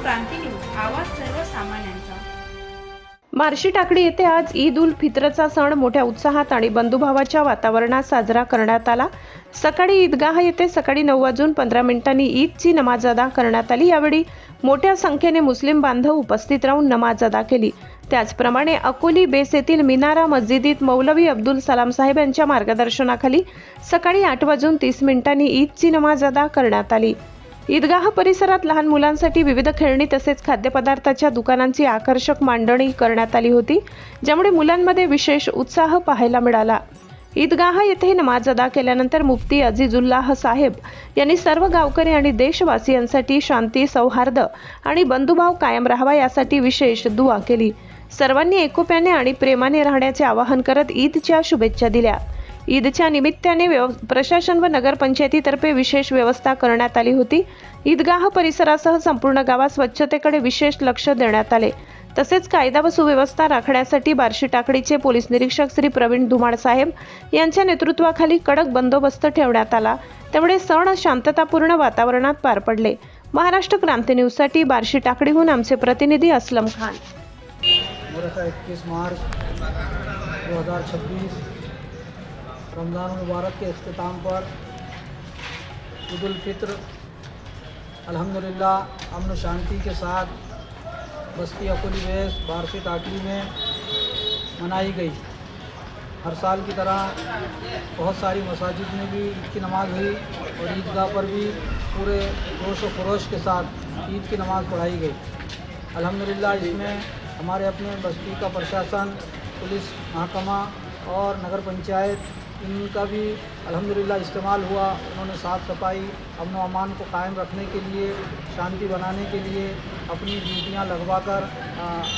क्रांती news, आवाज सर्वसामान्यांचा। Marshy Takli येथे आज ईद उल फित्रचा सण मोठ्या उत्साहात आणि बंधुभावाच्या वातावरणात साजरा करण्यात आला। सकाळी ईदगाह येथे सकाळी 9:15 ईदची नमाज अदा करण्यात आली। यावेळी मोठ्या संख्येने मुस्लिम बांधव उपस्थित राहून नमाज अदा केली। त्याचप्रमाणे अकोली बेस येथील मिनारा मस्जिदीत मौलवी अब्दुल सलाम साहेब यांच्या मार्गदर्शनाखाली सकाळी 8:30 ईदची नमाज अदा करण्यात आली। ईदगाह परिसरात लहान मुलांसाठी विविध खेळणी तसेच खाद्यपदार्थाच्या दुकानांची आकर्षक मांडणी करण्यात आली होती, ज्यामुळे मुलांमध्ये विशेष उत्साह पाहायला मिळाला। ईदगाह येथे नमाज अदा केल्यानंतर मुफ्ती अजीजुल्लाह साहेब यांनी सर्व गावकरी आणि देशवासियांसाठी शांती, सौहार्द आणि बंधुभाव कायम राहावा यासाठी विशेष दुआ केली। सर्वांनी एकोप्याने आणि प्रेमाने राहण्याचे आवाहन करत ईदच्या शुभेच्छा दिल्या। ईदच्या निमित्ताने प्रशासन व नगरपंचायतीतर्फे विशेष व्यवस्था करण्यात आली होती। ईदगाह परिसरासह संपूर्ण गावात स्वच्छतेकडे विशेष लक्ष देण्यात आले। तसेच कायदा व सुव्यवस्था राखण्यासाठी बार्शी टाकळीचे पोलीस निरीक्षक श्री प्रवीण धुमाळ साहेब यांच्या नेतृत्वाखाली कडक बंदोबस्त ठेवण्यात आला। त्यामुळे सण शांततापूर्ण वातावरणात पार पडले। महाराष्ट्र क्रांती न्यूज साठी बार्शी टाकळीहून आमचे प्रतिनिधी असलम खान। 21 मार्च 2026 रमज़ान मुबारक के अख्ताम पर ईद उल फित्र अल्हम्दुलिल्लाह अमन शांति के साथ बस्ती अकोली बेस बार्शी टाकली में मनाई गई। हर साल की तरह बहुत सारी मसाजिद में भी ईद की नमाज़ हुई और ईदगाह पर भी पूरे जोश व खरोश के साथ ईद की नमाज़ पढ़ाई गई। अल्हम्दुलिल्लाह इसमें हमारे अपने बस्ती का प्रशासन, पुलिस महकमा और नगर पंचायत इनका भी अल्हम्दुलिल्लाह इस्तेमाल हुआ। उन्होंने साफ़ सफाई, अमन व अमान को कायम रखने के लिए, शांति बनाने के लिए अपनी ड्यूटियाँ लगवाकर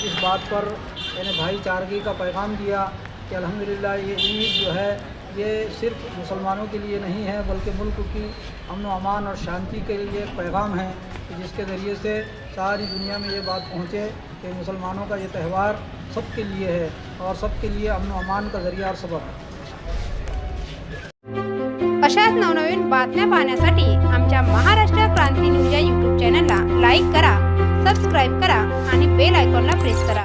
इस बात पर यानी भाईचारगी का पैगाम दिया कि अल्हम्दुलिल्लाह ये ईद जो है ये सिर्फ मुसलमानों के लिए नहीं है बल्कि मुल्क की अमन व अमान और शांति के लिए एक पैगाम है कि जिसके ज़रिए से सारी दुनिया में ये बात पहुँचे कि मुसलमानों का ये त्यौहार सबके लिए है और सबके लिए अमन व अमान का ज़रिया और सबब है। अशाच नवनवीन बातम्या पाहण्यासाठी आमच्या महाराष्ट्र क्रांती न्यूज या यूट्यूब चॅनलला लाईक करा, सबस्क्राईब करा आणि बेल आयकॉनला प्रेस करा।